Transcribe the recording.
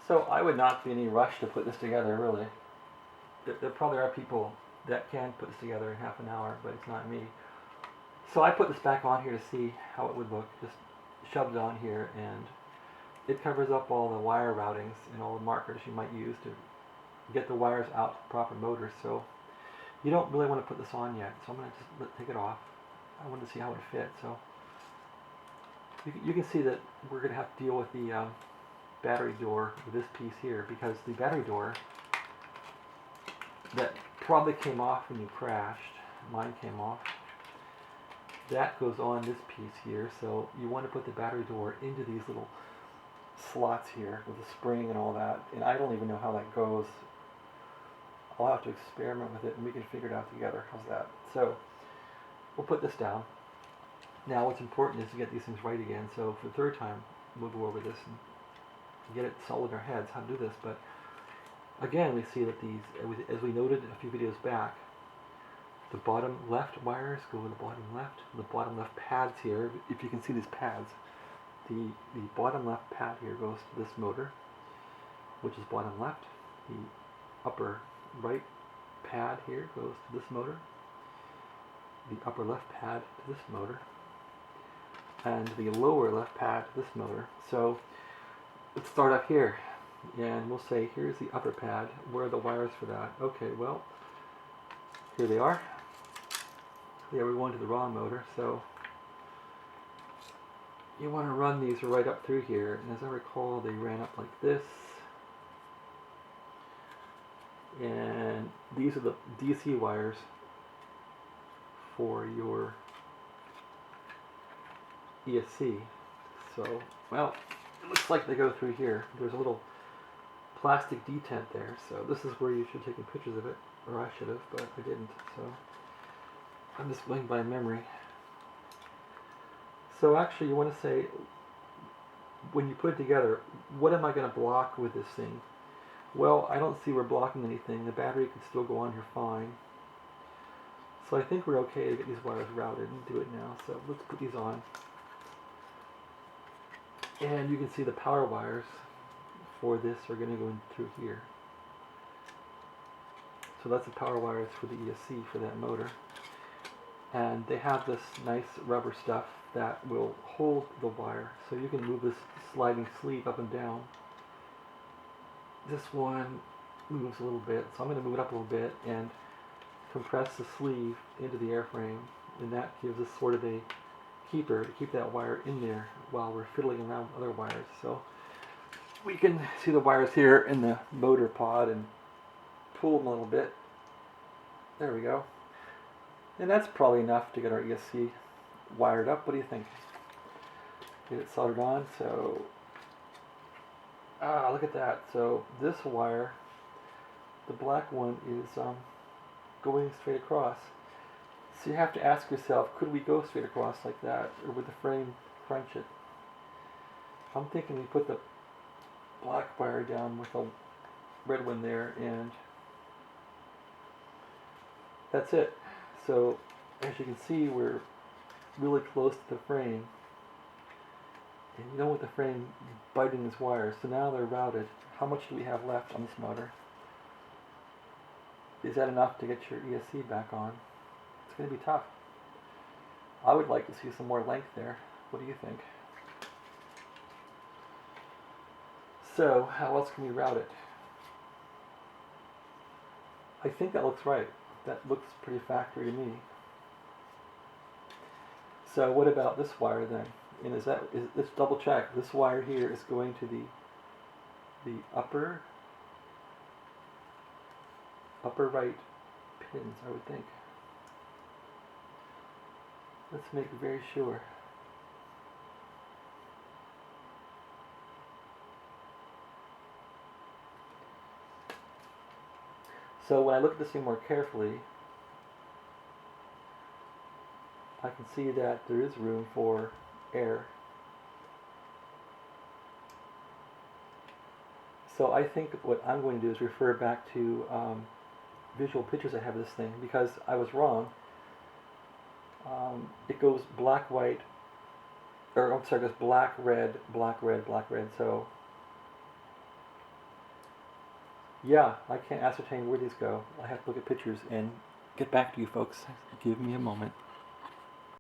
So I would not be in any rush to put this together, really. There probably are people that can put this together in half an hour, but it's not me. So I put this back on here to see how it would look. Just shoved it on here, and it covers up all the wire routings and all the markers you might use to get the wires out to the proper motors. So you don't really want to put this on yet, so I'm going to just take it off. I wanted to see how it fit. So you can see that we're going to have to deal with the battery door with this piece here, because the battery door that probably came off when you crashed, mine came off, that goes on this piece here. So you want to put the battery door into these little slots here with the spring and all that, and I don't even know how that goes. I'll have to experiment with it and we can figure it out together. How's that? So we'll put this down. Now what's important is to get these things right again, so for the third time we'll go over this and get it solid in our heads how to do this. But again, we see that these, as we noted a few videos back, the bottom left wires go to the bottom left pads here, if you can see these pads, the bottom left pad here goes to this motor, which is bottom left. The upper right pad here goes to this motor, the upper left pad to this motor, and the lower left pad to this motor. So let's start up here, and we'll say here's the upper pad. Where are the wires for that? Okay, well, here they are. Yeah, we're going to the wrong motor, so you want to run these right up through here, and as I recall, they ran up like this. And these are the DC wires for your ESC. So, well, it looks like they go through here. There's a little plastic detent there, so this is where you should have taken pictures of it, or I should have, but I didn't, so I'm just going by memory. So actually you want to say, when you put it together, what am I going to block with this thing? Well, I don't see we're blocking anything. The battery can still go on here fine. So I think we're okay to get these wires routed and do it now. So let's put these on. And you can see the power wires for this are going to go in through here. So that's the power wires for the ESC for that motor. And they have this nice rubber stuff that will hold the wire. So you can move this sliding sleeve up and down. This one moves a little bit, so I'm going to move it up a little bit and compress the sleeve into the airframe, and that gives us sort of a keeper to keep that wire in there while we're fiddling around with other wires. So we can see the wires here in the motor pod and pull them a little bit. There we go. And that's probably enough to get our ESC wired up. What do you think? Get it soldered on. So look at that. So this wire, the black one, is going straight across. So you have to ask yourself, could we go straight across like that, or would the frame crunch it? I'm thinking we put the black wire down with the red one there, and that's it. So as you can see, we're really close to the frame. And you don't want the frame biting this wire. So now they're routed. How much do we have left on this motor? Is that enough to get your ESC back on? It's going to be tough. I would like to see some more length there. What do you think? So how else can we route it? I think that looks right. That looks pretty factory to me. So what about this wire then? And let's double check. This wire here is going to the upper right pins, I would think. Let's make very sure. So when I look at this thing more carefully, I can see that there is room for air. So I think what I'm going to do is refer back to visual pictures I have of this thing, because I was wrong. It goes black, white, or I'm sorry, it goes black, red, black, red, black, red. So Yeah, I can't ascertain where these go. I have to look at pictures and get back to you folks. Give me a moment.